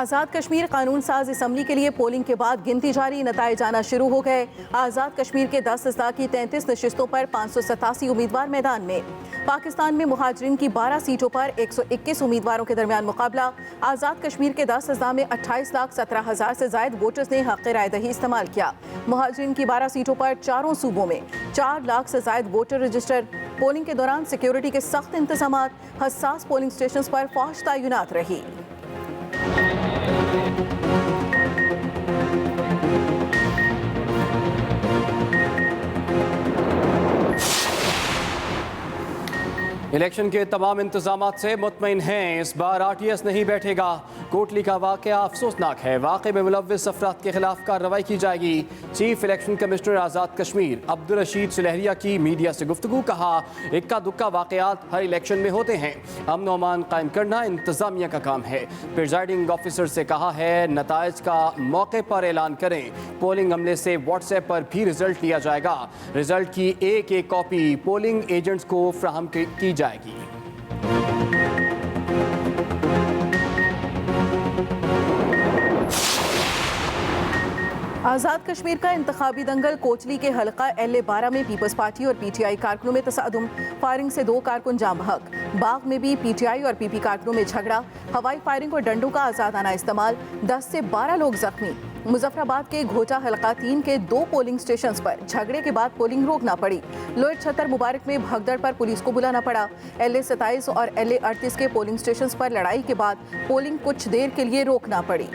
आज़ाद कश्मीर कानून साज असम्बली के लिए पोलिंग के बाद गिनती जारी, नताइज आना शुरू हो गए। आज़ाद कश्मीर के 10 अज़ला की 33 नशिस्तों पर 587 उम्मीदवार मैदान में। पाकिस्तान में मुहाजिरीन की 12 सीटों पर 121 उम्मीदवारों के दरमियान मुकाबला। आज़ाद कश्मीर के 10 अज़ला में 28,17,000 से ज़ायद वोटर्स ने हक़ राय दही इस्तेमाल किया। मुहाजिरीन की 12 सीटों पर चारों सूबों में 4 लाख से ज़ायद वोटर रजिस्टर। पोलिंग के दौरान सिक्योरिटी के सख्त इंतजाम, हसास पोलिंग स्टेशन पर फौज तैनात रही। इलेक्शन के तमाम इंतजामात से मुतमईन हैं। इस बार RTS नहीं बैठेगा। कोटली का वाक़या अफसोसनाक है। वाक़े में मुलव्विस अफराद के खिलाफ कार्रवाई की जाएगी। Chief election commissioner Azad Kashmir Abdul Rashid Sulehria की मीडिया से गुफ्तगू। कहा, इक्का दुक्का वाक़यात हर इलेक्शन में होते हैं। अमन व अमान कायम करना इंतज़ामिया का काम है। प्रिजाइडिंग ऑफिसर से कहा है, नताइज का मौके पर ऐलान करें। पोलिंग अमले से व्हाट्सएप पर भी रिजल्ट लिया जाएगा। रिजल्ट की एक कॉपी पोलिंग एजेंट्स को फ्राहम की जाएगी। आज़ाद कश्मीर का इंतखाबी दंगल। कोटली के हल्का LA-12 में पीपल्स पार्टी और PTI कारकुनों में तसादुम। फायरिंग से 2 कारकुन जाम बहक। बाग में भी PTI और PP कारकुनों में झगड़ा। हवाई फायरिंग और डंडों का आज़ादाना इस्तेमाल। 10 से 12 लोग जख्मी। मुजफ्फराबाद के घोटा हल्का 3 के 2 पोलिंग स्टेशन पर झगड़े के बाद पोलिंग रोकना पड़ी। लोअर छतर मुबारक में भगदड़ पर पुलिस को बुलाना पड़ा। LA-27 और LA-38 के पोलिंग स्टेशन पर लड़ाई के बाद पोलिंग कुछ देर के लिए रोकना पड़ी।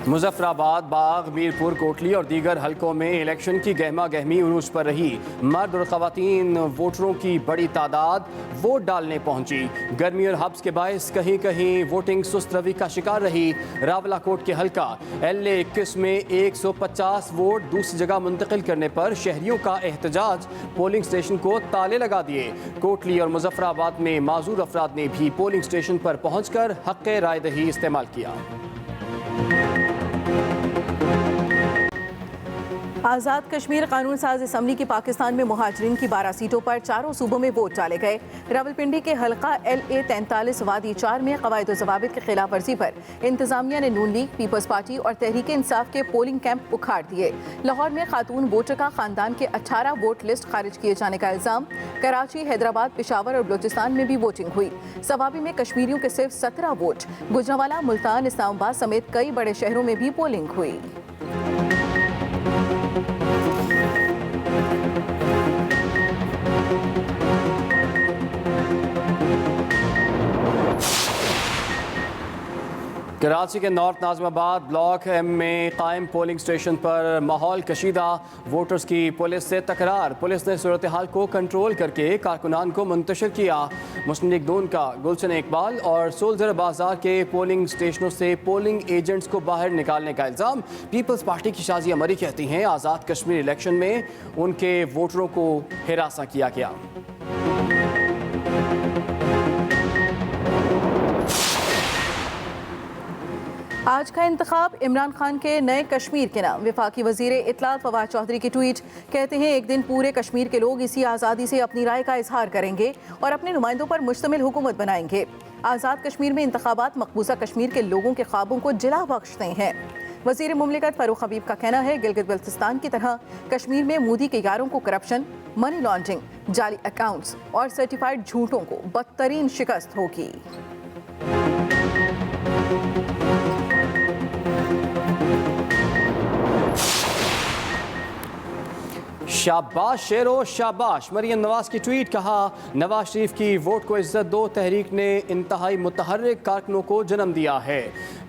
मुजफ्फराबाद, बाग, मीरपुर, कोटली और दीगर हलकों में इलेक्शन की गहमा गहमी उरूज पर रही। मर्द और ख़वातीन वोटरों की बड़ी तादाद वोट डालने पहुंची। गर्मी और हब्स के बायस कहीं कहीं वोटिंग सुस्त रवि का शिकार रही। रावलाकोट के हलका LA-21 में 150 वोट दूसरी जगह मुंतकिल करने पर शहरियों का एहतजाज। पोलिंग स्टेशन को ताले लगा दिए। कोटली और मुजफ्फराबाद में माजूर अफराद ने भी पोलिंग स्टेशन पर पहुंचकर हक़ राय दही इस्तेमाल किया। आज़ाद कश्मीर कानून साज असम्बली की पाकिस्तान में मुहाजिरीन की 12 सीटों पर चारों सूबों में वोट डाले गए। रावलपिंडी के हल्का LA-43 वादी 4 में क़वायद ज़वाबित की खिलाफ वर्जी पर इंतजामिया ने नून लीग, पीपल्स पार्टी और तहरीक इंसाफ के पोलिंग कैंप उखाड़ दिए। लाहौर में खातून वोटर का खानदान के 18 वोट लिस्ट खारिज किए जाने का इल्ज़ाम। कराची, हैदराबाद, पेशावर और बलूचिस्तान में भी वोटिंग हुई। सवाबी में कश्मीरियों के सिर्फ 17 वोट। गुजरांवाला, मुल्तान, इस्लामाबाद समेत कई बड़े शहरों में भी पोलिंग हुई। कराची के नॉर्थ नाज़िमाबाद ब्लॉक M में कायम पोलिंग स्टेशन पर माहौल कशीदा। वोटर्स की पुलिस से तकरार। पुलिस ने सूरत हाल को कंट्रोल करके कारकुनान को मुंतशिर किया। मुस्लिम लीग नून का गुलशन इकबाल और सोल्जर बाजार के पोलिंग स्टेशनों से पोलिंग एजेंट्स को बाहर निकालने का इल्ज़ाम। पीपल्स पार्टी की शाजिया मरी कहती हैं, आज़ाद कश्मीर इलेक्शन में उनके वोटरों को हिरासा किया गया। आज का इंतखाब इमरान खान के नए कश्मीर के नाम। वफाकी वजीर इत्तलात फवाद चौधरी की ट्वीट। कहते हैं, एक दिन पूरे कश्मीर के लोग इसी आज़ादी से अपनी राय का इजहार करेंगे और अपने नुमाइंदों पर मुश्तमिल हुकूमत बनाएंगे। आज़ाद कश्मीर में इंतखाबात मकबूजा कश्मीर के लोगों के ख्वाबों को जिला बख्शते हैं। वजीर मुमलिकत फारूक हबीब का कहना है, गिलगित बल्तिस्तान की तरह कश्मीर में मोदी के यारों को करप्शन, मनी लॉन्ड्रिंग, जाली अकाउंट्स और सर्टिफाइड झूठों को बदतरीन शिकस्त होगी। शाबाश शेरो शाबाश। मरियम नवाज की ट्वीट। कहा, नवाज शरीफ की वोट को इज्जत दो तहरीक ने इंतहाई मुतहर्रिक कारकुनों को जन्म दिया है।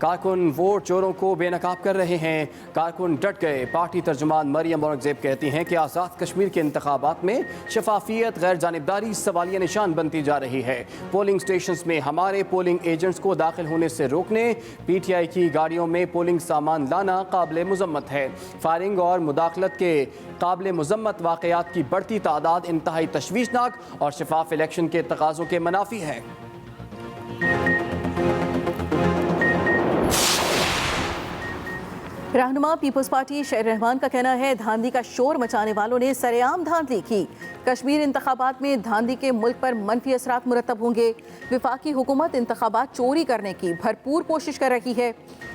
कारकुन वोट चोरों को बेनकाब कर रहे हैं। कारकुन डट गए। पार्टी तर्जुमान मरियम औरंगजेब कहती हैं कि आज़ाद कश्मीर के इंतखाबात में शफाफियत, गैर जानिबदारी सवालिया निशान बनती जा रही है। पोलिंग स्टेशन में हमारे पोलिंग एजेंट्स को दाखिल होने से रोकने, PTI की गाड़ियों में पोलिंग सामान लाना काबिल मुजम्मत है। फायरिंग और मुदाखलत के काबिल मुजम्मत वाक़यात की बढ़ती तादाद इंतहाई तशवीशनाक और शफाफ इलेक्शन के तकाज़ों के मनाफी है। रहनुमा पीपल्स पार्टी शहर रहमान का कहना है धांधली का शोर मचाने वालों ने सरेआम धांधली की। कश्मीर इंतखाबात में धांधली के मुल्क पर मनफी असरात मुरतब होंगे। विफाकी हुकूमत इंतखाबात चोरी करने की भरपूर कोशिश कर रही है।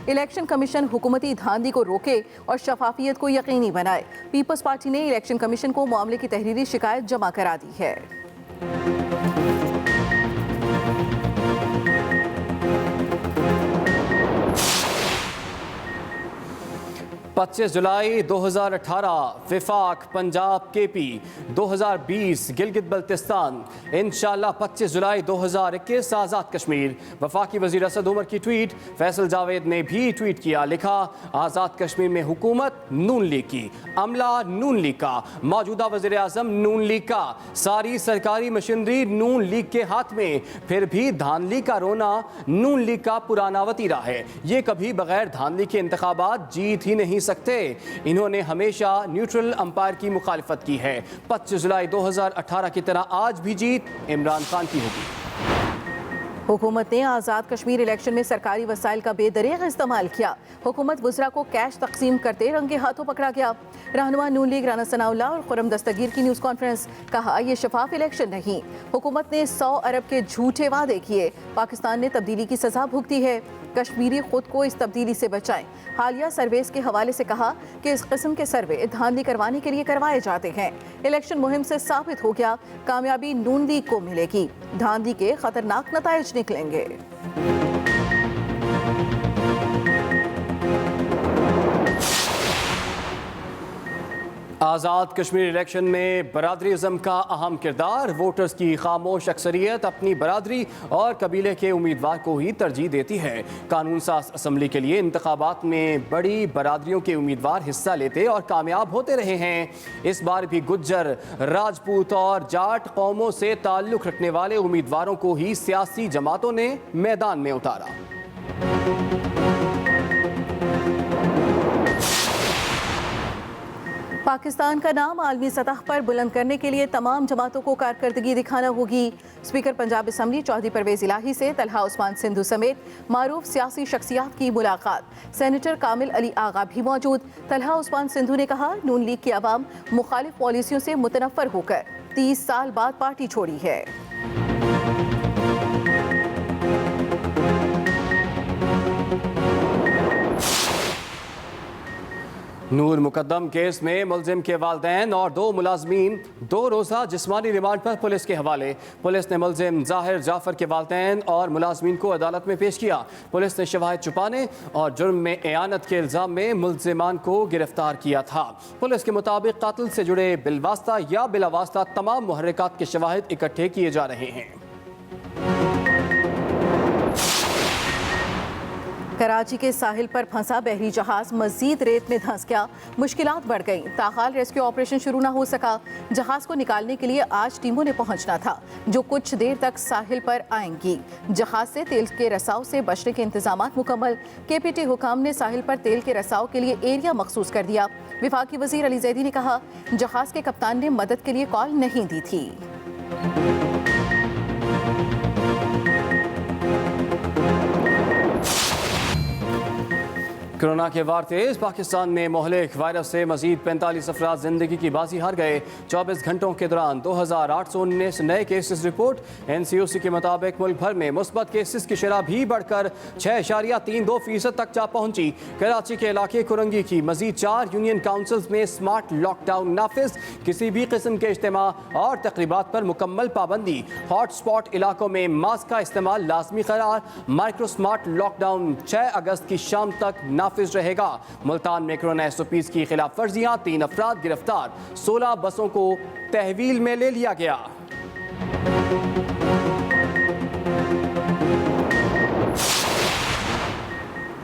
इलेक्शन कमीशन हुकूमती धांधली को रोके और शफाफियत को यकीनी बनाए। पीपल्स पार्टी ने इलेक्शन कमीशन को मामले की तहरीरी शिकायत जमा करा दी है। 25 जुलाई 2018 विफाक पंजाब केपी 2020 गिलगित बल्तिस्तान इंशाल्लाह 25 जुलाई 2021 आज़ाद कश्मीर। वफाकी वज़ीर असद उमर की ट्वीट। फैसल जावेद ने भी ट्वीट किया, लिखा आज़ाद कश्मीर में हुकूमत नून लीग की, अमला नून लीग का, मौजूदा वज़ीर आज़म नून लीग का, सारी सरकारी मशीनरी नून लीग के हाथ में, फिर भी धांधली का रोना नून लीग का पुराना वतीरा है। ये कभी बगैर धांधली के इंतखाबात जीत ही नहीं सकते। इन्होंने हमेशा न्यूट्रल अंपायर की मुखालिफत की है। 25 जुलाई 2018 की तरह आज भी जीत इमरान खान की होगी। हुकूमत ने आज़ाद कश्मीर इलेक्शन में सरकारी वसाइल का बेदरीग इस्तेमाल किया। हुकूमत वज़रा को कैश तकसीम करते रंगे हाथों पकड़ा गया। रहनुमा नून लीग राना सनाउल्लाह और खुरम दस्तगीर की न्यूज़ कॉन्फ्रेंस। कहा यह शफाफ इलेक्शन नहीं, हुकूमत ने 100 अरब के झूठे वादे किए। पाकिस्तान ने तब्दीली की सजा भुगती है। कश्मीरी खुद को इस तब्दीली से बचाएं। हालिया सर्वेस के हवाले से कहा कि इस किस्म के सर्वे धांधली करवाने के लिए करवाए जाते हैं। इलेक्शन मुहिम से साबित हो गया कामयाबी नून लीग को मिलेगी। धांधली के खतरनाक नताइज निकलेंगे। आज़ाद कश्मीर इलेक्शन में बरादरीज़म का अहम किरदार। वोटर्स की खामोश अक्सरियत अपनी बरादरी और कबीले के उम्मीदवार को ही तरजीह देती है। कानून साज असम्बली के लिए इंतखाबात में बड़ी बरादरियों के उम्मीदवार हिस्सा लेते और कामयाब होते रहे हैं। इस बार भी गुज्जर, राजपूत और जाट कौमों से ताल्लुक़ रखने वाले उम्मीदवारों को ही सियासी जमातों ने मैदान में उतारा। पाकिस्तान का नाम आलमी सतह पर बुलंद करने के लिए तमाम जमातों को कारकर्दगी दिखाना होगी। स्पीकर पंजाब असम्बली चौधरी परवेज इलाही से तलहा उस्मान सिंधु समेत मारूफ सियासी शख्सियात की मुलाकात। सेनेटर कामिल अली आगा भी मौजूद। तलहा उस्मान सिंधु ने कहा नून लीग की आवाम मुखालिफ पॉलिसियों से मुतनफ़र होकर 30 साल बाद पार्टी छोड़ी है। नूर मुकद्दम केस में मुलजिम के वालिदैन और 2 मुलाजमीन 2 रोज़ा जिस्मानी रिमांड पर पुलिस के हवाले। पुलिस ने मुलजिम जाहिर जाफर के वालिदैन और मुलाजमीन को अदालत में पेश किया। पुलिस ने शवाहिद छुपाने और जुर्म में एयानत के इल्ज़ाम में मुलजिमान को गिरफ्तार किया था। पुलिस के मुताबिक कातिल से जुड़े बिलवास्ता या बिलावास्ता तमाम मुहर्रिकात के शवाहिद इकट्ठे किए जा रहे हैं। कराची के साहिल पर फंसा बहरी जहाज मजीद रेत में धंस गया। मुश्किलात बढ़ गईं। ताहाल रेस्क्यू ऑपरेशन शुरू न हो सका। जहाज को निकालने के लिए आज टीमों ने पहुंचना था जो कुछ देर तक साहिल पर आएंगी। जहाज से तेल के रसाव से बचने के इंतजाम मुकम्मल। KPT हुकाम ने साहिल पर तेल के रसाव के लिए एरिया मखसूस कर दिया। विफाकी वजीर अली जैदी ने कहा जहाज के कप्तान ने मदद के लिए कॉल नहीं दी थी। कोरोना के वार तेज। पाकिस्तान में मोहलिक वायरस से मजीद 45 अफराद जिंदगी की बाजी हार गए। 24 घंटों के दौरान 2819 नए केसेस रिपोर्ट। NCOC के मुताबिक मुल्क भर में मुस्बत केसेस की शरह भी बढ़कर 6.32% तक जा पहुंची। कराची के इलाके कुरंगी की मजीद 4 यूनियन काउंसिल्स में स्मार्ट लॉकडाउन नाफिज। किसी भी किस्म के इज्तिमा और तकरीबात पर मुकम्मल पाबंदी। हॉट स्पॉट इलाकों में मास्क का इस्तेमाल लाजमी करार। माइक्रो स्मार्ट लॉकडाउन 6 अगस्त की शाम तक नाफिज रहेगा। मुल्तान में कोरोना SOPs की खिलाफ वर्जियां, 3 अफराद गिरफ्तार। 16 बसों को तहवील में ले लिया गया।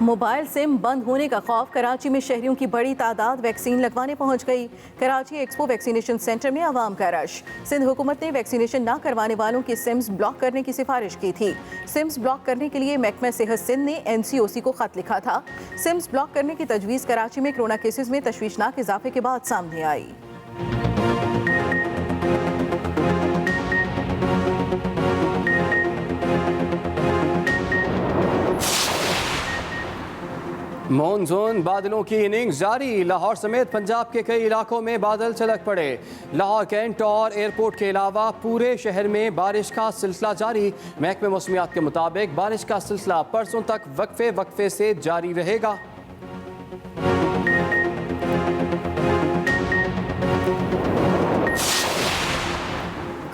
मोबाइल सिम बंद होने का खौफ। कराची में शहरियों की बड़ी तादाद वैक्सीन लगवाने पहुंच गई। कराची एक्सपो वैक्सीनेशन सेंटर में आवाम का रश। सिंध हुकूमत ने वैक्सीनेशन ना करवाने वालों की सिम्स ब्लॉक करने की सिफारिश की थी। सिम्स ब्लॉक करने के लिए महकमा सेहत सिंध ने NCOC को खत लिखा था। सिम्स ब्लॉक करने की तजवीज़ कराची में कोरोना केसेस में तशवीशनाक इजाफे के बाद सामने आई। मॉनसून बादलों की इनिंग्स जारी। लाहौर समेत पंजाब के कई इलाकों में बादल छलक पड़े। लाहौर कैंट और एयरपोर्ट के अलावा पूरे शहर में बारिश का सिलसिला जारी। महकमे मौसमियात के मुताबिक बारिश का सिलसिला परसों तक वक्फे से जारी रहेगा।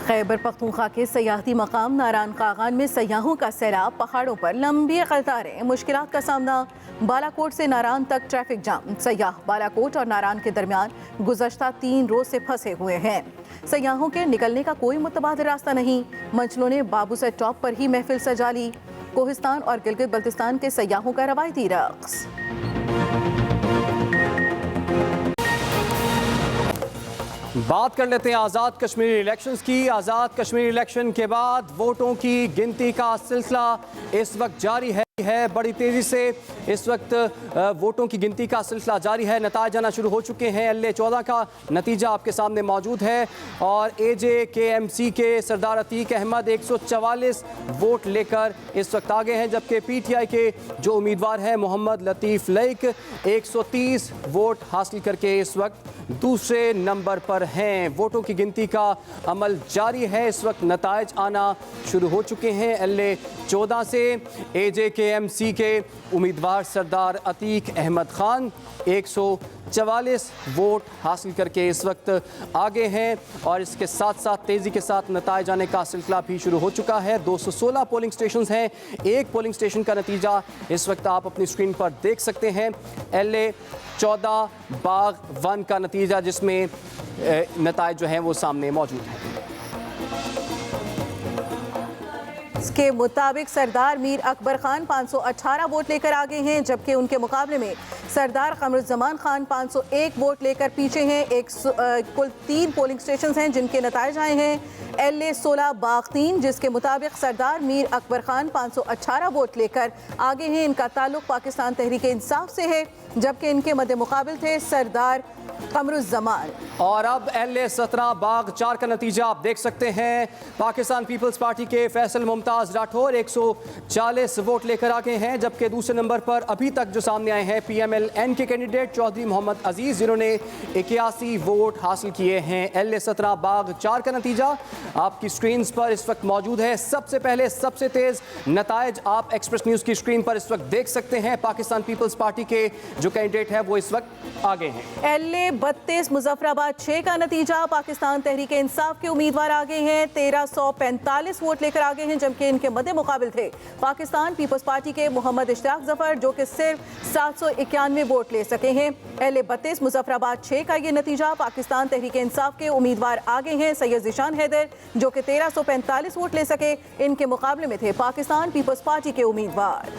खैबर पख्तूनख्वा के सयाहती मकाम नारायण कागान में सयाहों का सैलाब। पहाड़ों पर लंबी कतारें, मुश्किलात का सामना। बालाकोट से नारायण तक ट्रैफिक जाम। सयाह बालाकोट और नारायण के दरमियान गुज़श्ता 3 रोज से फंसे हुए हैं। सयाहों के निकलने का कोई मुतबादिल रास्ता नहीं। मंचलों ने बाबूसर टॉप पर ही महफिल सजा ली। कोहिस्तान और गिलगित बल्तिस्तान के सयाहों का रवायती रक्स। बात कर लेते हैं आज़ाद कश्मीर इलेक्शंस की। आज़ाद कश्मीर इलेक्शन के बाद वोटों की गिनती का सिलसिला इस वक्त जारी है बड़ी तेज़ी से। इस वक्त वोटों की गिनती का सिलसिला जारी है। नताइज आना शुरू हो चुके हैं। LA-14 का नतीजा आपके सामने मौजूद है और AJKMC के सरदार अतीक अहमद 144 वोट लेकर इस वक्त आगे हैं, जबकि PTI के जो उम्मीदवार हैं मोहम्मद लतीफ़ लईक 130 वोट हासिल करके इस वक्त दूसरे नंबर पर हैं। वोटों की गिनती का अमल जारी है। इस वक्त नताइज आना शुरू हो चुके हैं। LA-14 से AJKMC के उम्मीदवार सरदार अतीक अहमद खान 144 वोट हासिल करके इस वक्त आगे हैं और इसके साथ साथ तेज़ी के साथ नताइज आने का सिलसिला भी शुरू हो चुका है। 216 पोलिंग स्टेशन हैं। एक पोलिंग स्टेशन का नतीजा इस वक्त आप अपनी स्क्रीन पर देख सकते हैं। LA-14 बाग 1 का नतीजा, जिसमें नताइज जो हैं वो सामने मौजूद हैं। इसके मुताबिक सरदार मीर अकबर खान 518 वोट लेकर आगे हैं, जबकि उनके मुकाबले में सरदार कमरुज़्ज़मान खान 501 वोट लेकर पीछे हैं। कुल 3 पोलिंग स्टेशन हैं जिनके नताइज आए हैं। LA-16 बाग 3, जिसके मुताबिक सरदार मीर अकबर खान 518 वोट लेकर आगे हैं। इनका ताल्लुक पाकिस्तान तहरीक इंसाफ से है, जबकि इनके मद्दे मुकाबिल थे सरदार कमरुज़्ज़मान। और अब LA-17 बाग 4 का नतीजा आप देख सकते हैं। पाकिस्तान पीपल्स पार्टी के फैसल मुमताज़ राठौर 140 वोट लेकर आगे हैं, जबकि दूसरे नंबर पर अभी तक जो सामने आए हैं PMLN के कैंडिडेट चौधरी मोहम्मद अजीज़, जिन्होंने 81 वोट हासिल किए हैं। LA-17 बाग 4 का नतीजा आपकी स्क्रीन पर इस वक्त मौजूद है। सबसे पहले सबसे तेज़ नताइज आप एक्सप्रेस न्यूज़ की स्क्रीन पर इस वक्त देख सकते हैं। पाकिस्तान पीपल्स पार्टी के जो कैंडिडेट है वो इस वक्त आगे हैं। LA-32 मुजफ्फराबाद 6 का नतीजा पाकिस्तान तहरीक इंसाफ के उम्मीदवार आगे हैं। 1345 वोट लेकर आगे हैं, जबकि इनके मद्दे मुकाबिल थे पाकिस्तान पीपल्स पार्टी के मोहम्मद इश्तियाक जफर, जो कि सिर्फ 791 वोट ले सके हैं। LA-32 मुजफ्फराबाद 6 का ये नतीजा पाकिस्तान तहरीक इंसाफ के उम्मीदवार आगे हैं। सैयद ज़ीशान हैदर, जो कि 1345 वोट ले सके, इनके मुकाबले में थे पाकिस्तान पीपल्स पार्टी के उम्मीदवार।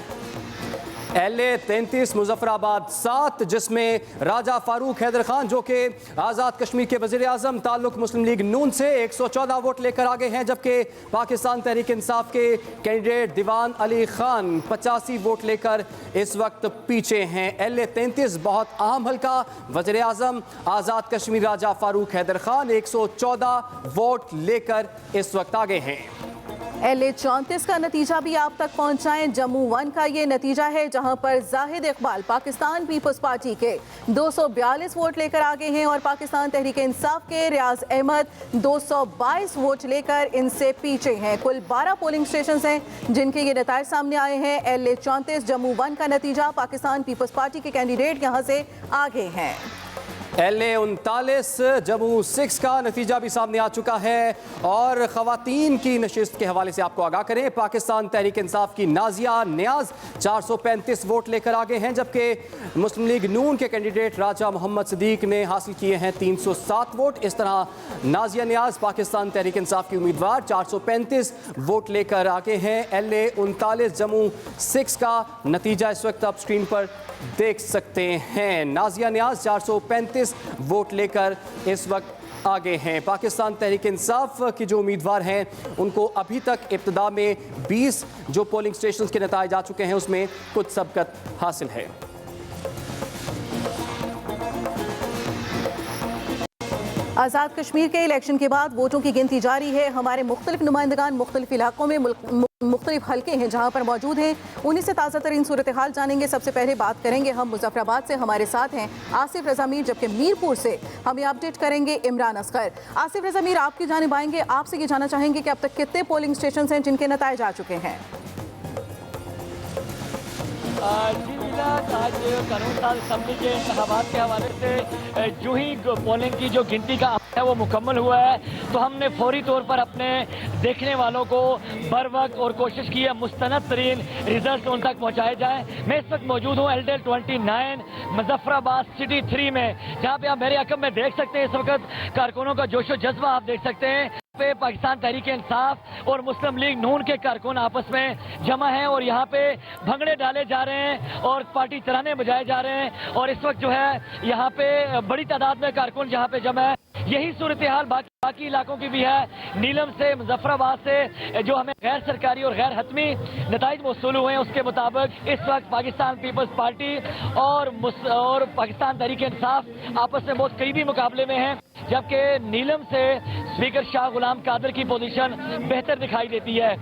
LA-33 मुजफ्फराबाद 7, जिसमें राजा फारूक हैदर खान, जो कि आज़ाद कश्मीर के वज़ीर आज़म ताल्लुक मुस्लिम लीग नून से 114 वोट लेकर आगे हैं, जबकि पाकिस्तान तहरीक इंसाफ के कैंडिडेट दीवान अली खान 85 वोट लेकर इस वक्त पीछे हैं। LA-33 बहुत अहम हल्का, वज़ीर आज़म आज़ाद कश्मीर राजा फारूक हैदर खान 114 वोट लेकर इस वक्त आगे हैं। LA-34 का नतीजा भी आप तक पहुंचाएं। जम्मू 1 का ये नतीजा है, जहां पर जाहिद इकबाल पाकिस्तान पीपल्स पार्टी के 242 वोट लेकर आगे हैं और पाकिस्तान तहरीक इंसाफ के रियाज अहमद 222 वोट लेकर इनसे पीछे हैं। कुल 12 पोलिंग स्टेशन हैं जिनके ये नतीजे सामने आए हैं। LA-34 जम्मू 1 का नतीजा पाकिस्तान पीपल्स पार्टी के कैंडिडेट यहां से आगे हैं। LA-39 जम्मू 6 का नतीजा भी सामने आ चुका है। और ख़वातीन की नशिस्त के हवाले से आपको आगाह करें, पाकिस्तान तहरीक इंसाफ की नाजिया नियाज 435 वोट लेकर आगे हैं, जबकि मुस्लिम लीग नून के कैंडिडेट राजा मोहम्मद सदीक ने हासिल किए हैं 307 वोट। इस तरह नाजिया नियाज पाकिस्तान तहरीक इंसाफ की उम्मीदवार 435 वोट लेकर आगे हैं। LA-39 जम्मू 6 का नतीजा इस वक्त आप स्क्रीन पर देख सकते हैं। नाजिया नियाज 435 वोट लेकर इस वक्त आगे हैं। पाकिस्तान तहरीक इंसाफ की जो उम्मीदवार हैं उनको अभी तक इब्तिदा में 20 जो पोलिंग स्टेशन के नतीजे आ चुके हैं उसमें कुछ सबकत हासिल है। आज़ाद कश्मीर के इलेक्शन के बाद वोटों की गिनती जारी है। हमारे मुख्तलिफ नुमाइंदगान मुख्तलिफ इलाकों में मुख्तलिफ हल्के हैं जहां पर मौजूद हैं। उन्हीं से ताज़ा तरीन सूरत हाल जानेंगे। सबसे पहले बात करेंगे हम मुजफ्फराबाद से, हमारे साथ हैं आसिफ रज़ा मीर, जबकि मीरपुर से हमें अपडेट करेंगे इमरान असगर। आसिफ रज़ा मीर, आपकी जानिब आएंगे। आपसे ये जानना चाहेंगे कि अब तक कितने पोलिंग स्टेशन हैं जिनके नताइज आ चुके हैं? आज कानून साज असम्बली के इंतखाबात के हवाले से जो ही पोलिंग की जो गिनती का अमल है वो मुकम्मल हुआ है, तो हमने फौरी तौर पर अपने देखने वालों को बर वक्त और कोशिश की है मुस्तनद तरीन रिजल्ट उन तक पहुँचाए जाएँ। मैं इस वक्त मौजूद हूँ एल्डेल 29 मुजफ्फराबाद सिटी 3 में, जहाँ पे आप मेरे अकब में देख सकते हैं इस वक्त कारकुनों का जोशो जज्बा आप देख सकते हैं। पे पाकिस्तान तहरीक इंसाफ और मुस्लिम लीग नून के कारकुन आपस में जमा हैं और यहाँ पे भंगड़े डाले जा रहे हैं और पार्टी तराने बजाए जा रहे हैं। और इस वक्त जो है यहाँ पे बड़ी तादाद में कारकुन जहाँ पे जमा है। यही सूरत हाल बाकी इलाकों की भी है। नीलम से, मुजफ्फराबाद से जो हमें गैर सरकारी और गैर हतमी नताइज मौसूल हुए हैं, उसके मुताबिक इस वक्त पाकिस्तान पीपल्स पार्टी और पाकिस्तान तहरीक इंसाफ आपस में बहुत करीबी मुकाबले में हैं, जबकि नीलम से स्पीकर शाह गुलाम कादर की पोजीशन बेहतर दिखाई देती है।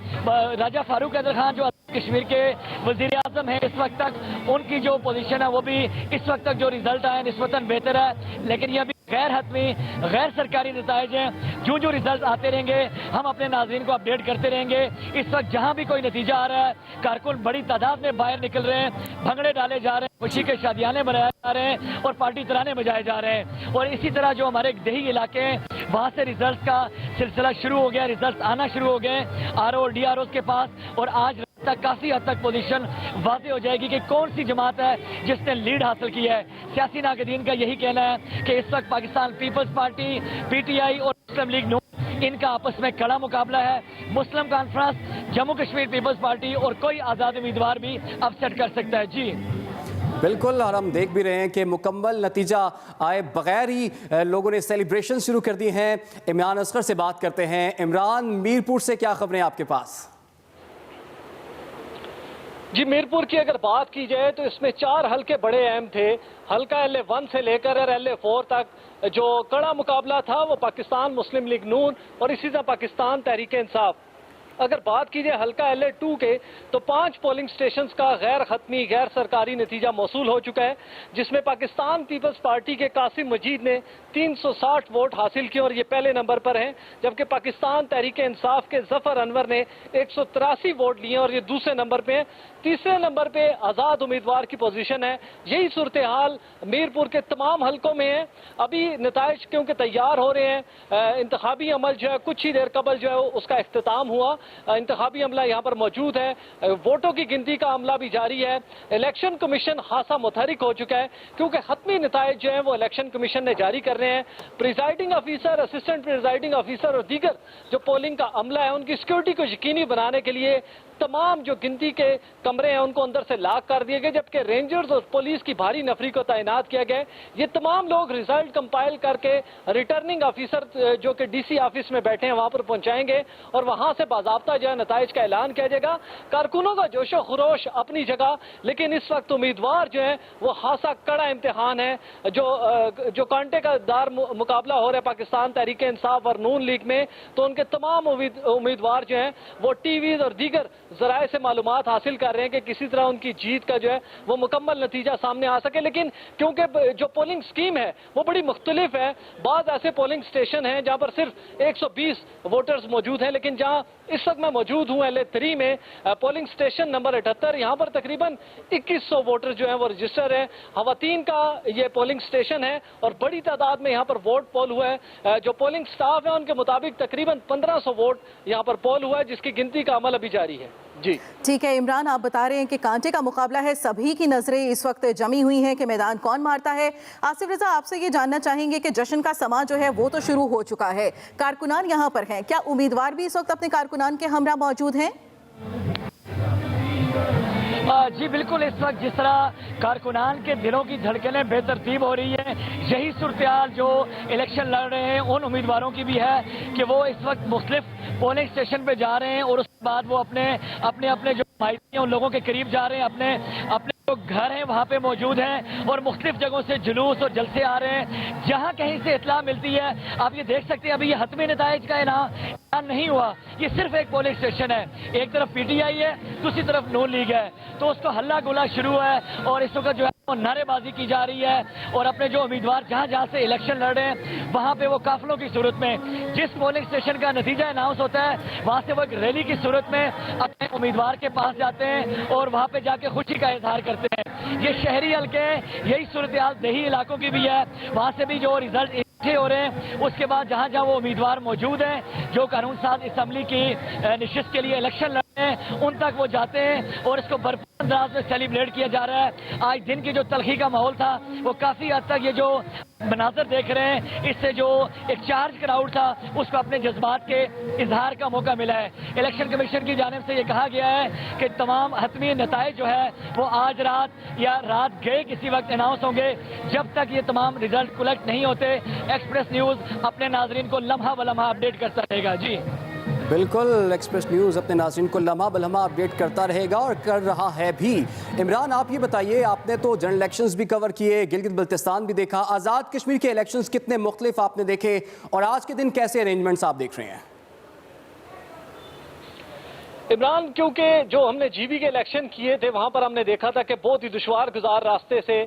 राजा फारूक हैदर खान जो कश्मीर के वजीर आजम हैं, इस वक्त तक उनकी जो पोजीशन है वो भी इस वक्त तक जो रिजल्ट आए निस्बतन बेहतर है, लेकिन यह भी गैर हतमी गैर सरकारी नताइज हैं। जो जो रिजल्ट आते रहेंगे हम अपने नाज़रीन को अपडेट करते रहेंगे। इस वक्त जहां भी कोई नतीजा आ रहा है, कारकुन बड़ी तादाद में बाहर निकल रहे हैं, भंगड़े डाले जा रहे हैं, खुशी के शादियाने मनाए जा रहे हैं और पार्टी तराने बजाए जा रहे हैं। और इसी तरह जो हमारे देही इलाके हैं वहां से रिजल्ट का सिलसिला शुरू हो गया, रिजल्ट आना शुरू हो गए आरओ और डीआरओ के पास, और आज तक काफी हद तक पोजीशन वाज़ेह हो जाएगी कि कौन सी जमात है जिसने लीड हासिल की है। सियासी नाक़दीन का यही कहना है कि इस वक्त पाकिस्तान पीपल्स पार्टी, पीटीआई और मुस्लिम लीग नून इनका आपस में कड़ा मुकाबला है। Muslim conference, Jammu Kashmir peoples party और कोई आज़ाद उम्मीदवार भी अपसेट कर सकता है। जी बिल्कुल, और हम देख भी रहे हैं कि मुकम्मल नतीजा आए बगैर ही लोगों ने सेलिब्रेशन शुरू कर दी हैं। इमरान असगर से बात करते हैं। इमरान, मीरपुर से क्या खबरें आपके पास? जी, मीरपुर की अगर बात की जाए तो इसमें 4 हल्के बड़े अहम थे। हल्का LA1 से लेकर LA4 तक जो कड़ा मुकाबला था वो पाकिस्तान मुस्लिम लीग नून और इसी तरह पाकिस्तान तहरीक इंसाफ। अगर बात की जाए हल्का LA2 के तो 5 पोलिंग स्टेशंस का गैर खत्मी गैर सरकारी नतीजा मौसूल हो चुका है, जिसमेम पाकिस्तान पीपल्स पार्टी के कासिम मजीद ने 360 वोट हासिल किए और ये पहले नंबर पर हैं, जबकि पाकिस्तान तहरीक इंसाफ के जफर अनवर ने 183 वोट लिए और ये दूसरे नंबर पे हैं। तीसरे नंबर पे आज़ाद उम्मीदवार की पोजीशन है। यही सूरत हाल मीरपुर के तमाम हल्कों में है। अभी नताइज क्योंकि तैयार हो रहे हैं, इंतखाबी अमल जो है कुछ ही देर कबल जो है उसका इख्तिताम हुआ। इंतखाबी अमला यहाँ पर मौजूद है, वोटों की गिनती का अमला भी जारी है। इलेक्शन कमीशन खासा मुतहरिक हो चुका है क्योंकि हतमी नताइज जो है वो इलेक्शन कमीशन ने जारी कर रहे हैं। Presiding officer, assistant presiding officer और दीगर जो पोलिंग का अमला है उनकी सिक्योरिटी को यकीनी बनाने के लिए तमाम जो गिनती के कमरे हैं उनको अंदर से लॉक कर दिए गए, जबकि रेंजर्स और पुलिस की भारी नफरी को तैनात किया गया। ये तमाम लोग रिजल्ट कंपाइल करके रिटर्निंग ऑफिसर जो कि DC ऑफिस में बैठे हैं वहां पर पहुंचाएंगे और वहां से बाज़ाब्ता जो है नताइज का ऐलान किया जाएगा। कारकुनों का जोशो खरोश अपनी जगह, लेकिन इस वक्त उम्मीदवार जो है वो खासा कड़ा इम्तिहान है। जो कांटे का दार मुकाबला हो रहा है पाकिस्तान तहरीक इंसाफ और नून लीग में, तो उनके तमाम उम्मीदवार जो हैं वो टीवीज और दीगर जराए से मालूमात हासिल कर रहे हैं कि किसी तरह उनकी जीत का जो है वो मुकम्मल नतीजा सामने आ सके। लेकिन क्योंकि जो पोलिंग स्कीम है वो बड़ी मुख्तलिफ है, बाज़ ऐसे पोलिंग स्टेशन हैं जहां पर सिर्फ 120 वोटर्स मौजूद हैं, लेकिन जहां इस वक्त मैं मौजूद हूं LA3 में पोलिंग स्टेशन नंबर 78, यहाँ पर तकरीबन 2100 वोटर जो हैं वो रजिस्टर है। खवातीन का ये पोलिंग स्टेशन है और बड़ी तादाद में यहाँ पर वोट पोल हुआ है। जो पोलिंग स्टाफ है उनके मुताबिक तकरीबन 1500 वोट यहाँ पर पोल हुआ है, जिसकी गिनती का अमल अभी जारी है। जी ठीक है इमरान, आप बता रहे हैं कि कांटे का मुकाबला है, सभी की नजरें इस वक्त जमी हुई हैं कि मैदान कौन मारता है। आसिफ रजा, आपसे ये जानना चाहेंगे कि जश्न का समा जो है वो तो शुरू हो चुका है, कारकुनान यहाँ पर हैं, क्या उम्मीदवार भी इस वक्त अपने कारकुनान के हमरा मौजूद हैं? जी बिल्कुल, इस वक्त जिस तरह कारकुनान के दिलों की धड़कनें बेतरतीब हो रही है, यही सूरत जो इलेक्शन लड़ रहे हैं उन उम्मीदवारों की भी है कि वो इस वक्त मुख्तलिफ पोलिंग स्टेशन पे जा रहे हैं और उसके बाद वो अपने जो माहिती हैं उन लोगों के करीब जा रहे हैं, अपने जो घर हैं वहाँ पे मौजूद हैं और मुख्तलिफ जगहों से जुलूस और जलसे आ रहे हैं। जहाँ कहीं से इतला मिलती है, आप ये देख सकते हैं अभी ये हतमी नताइज का ऐलान नहीं हुआ, ये सिर्फ एक पोलिंग स्टेशन है। एक तरफ पीटीआई है, दूसरी तरफ नून लीग है, तो उसको हल्ला गुला शुरू है और इस वक्त जो है वो नारेबाजी की जा रही है और अपने जो उम्मीदवार जहाँ जहाँ से इलेक्शन लड़ रहे हैं वहाँ पे वो काफिलों की सूरत में जिस पोलिंग स्टेशन का नतीजा अनाउंस होता है वहाँ से वो एक रैली की सूरत में अपने उम्मीदवार के पास जाते हैं और वहाँ पे जाके खुशी का इजहार करते हैं। ये शहरी हल्के हैं, यही सूरत हाल देही इलाकों की भी है, वहाँ से भी जो रिजल्ट इकट्ठे हो रहे हैं। उसके बाद जहाँ जहाँ वो उम्मीदवार मौजूद हैं जो कानून साज असम्बली की नशिस्त के लिए इलेक्शन लड़ रहे हैं उन तक वो जाते हैं और इसको भरपूर अंदाज में सेलिब्रेट किया जा रहा है। आज दिन की जो तलखी का माहौल था वो काफी हद तक ये जो मनाजर देख रहे हैं इससे जो एक चार्ज क्राउड था उसको अपने जज्बात के इजहार का मौका मिला है। इलेक्शन कमीशन की जानिब से ये कहा गया है कि तमाम हतमी नताइज जो है वो आज रात या रात गए किसी वक्त अनाउंस होंगे। जब तक ये तमाम रिजल्ट कलेक्ट नहीं होते एक्सप्रेस न्यूज अपने नाजरीन को लम्हा ब लम्हा अपडेट करता रहेगा। जी बिल्कुल, एक्सप्रेस न्यूज़ अपने नाज़रीन को लम्हा ब लम्हा अपडेट करता रहेगा और कर रहा है भी। इमरान, आप ये बताइए, आपने तो जनरल इलेक्शंस भी कवर किए, गिलगित बल्तिस्तान भी देखा, आज़ाद कश्मीर के इलेक्शंस कितने मुख्तलिफ आपने देखे और आज के दिन कैसे अरेंजमेंट्स आप देख रहे हैं? इमरान, क्योंकि जो हमने जीबी के इलेक्शन किए थे वहां पर हमने देखा था कि बहुत ही दुश्वार गुजार रास्ते से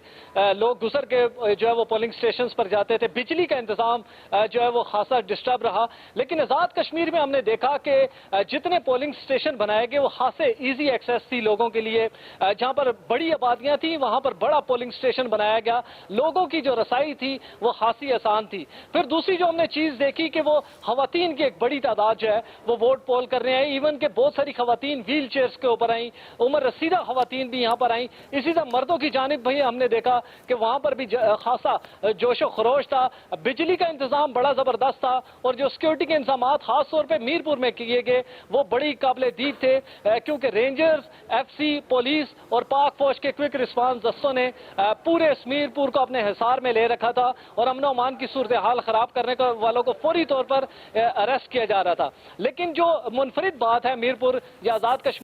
लोग गुजर के जो है वो पोलिंग स्टेशन पर जाते थे। बिजली का इंतजाम जो है वो खासा डिस्टर्ब रहा। लेकिन आज़ाद कश्मीर में हमने देखा कि जितने पोलिंग स्टेशन बनाए गए वो खासे ईजी एक्सेस थी लोगों के लिए। जहां पर बड़ी आबादियां थी वहां पर बड़ा पोलिंग स्टेशन बनाया गया, लोगों की जो रसाई थी वो खासी आसान थी। फिर दूसरी जो हमने चीज देखी कि वो खवातीन की एक बड़ी तादाद जो है वो वोट पोल कर रहे हैं। इवन के बहुत सारी खवातीन व्हील चेयर्स के ऊपर आई, उम्र रसीदा खवातीन भी यहाँ पर आई। इसी तरह मर्दों की जानिब भाई हमने देखा कि वहां पर भी खासा जोशो खरोश था। बिजली का इंतजाम बड़ा जबरदस्त था और जो सिक्योरिटी के इंतजाम खास तौर पर मीरपुर में किए गए वो बड़ी काबिल दीद थे, क्योंकि रेंजर्स, एफसी, पुलिस और पाक फौज के क्विक रिस्पांस दस्तों ने पूरे मीरपुर को अपने हिसार में ले रखा था और अमन अमान की सूरत हाल खराब करने वालों को फौरी तौर पर अरेस्ट किया जा रहा था। लेकिन जो मुनफरिद बात है मीरपुर या आज़ाद कश्मीर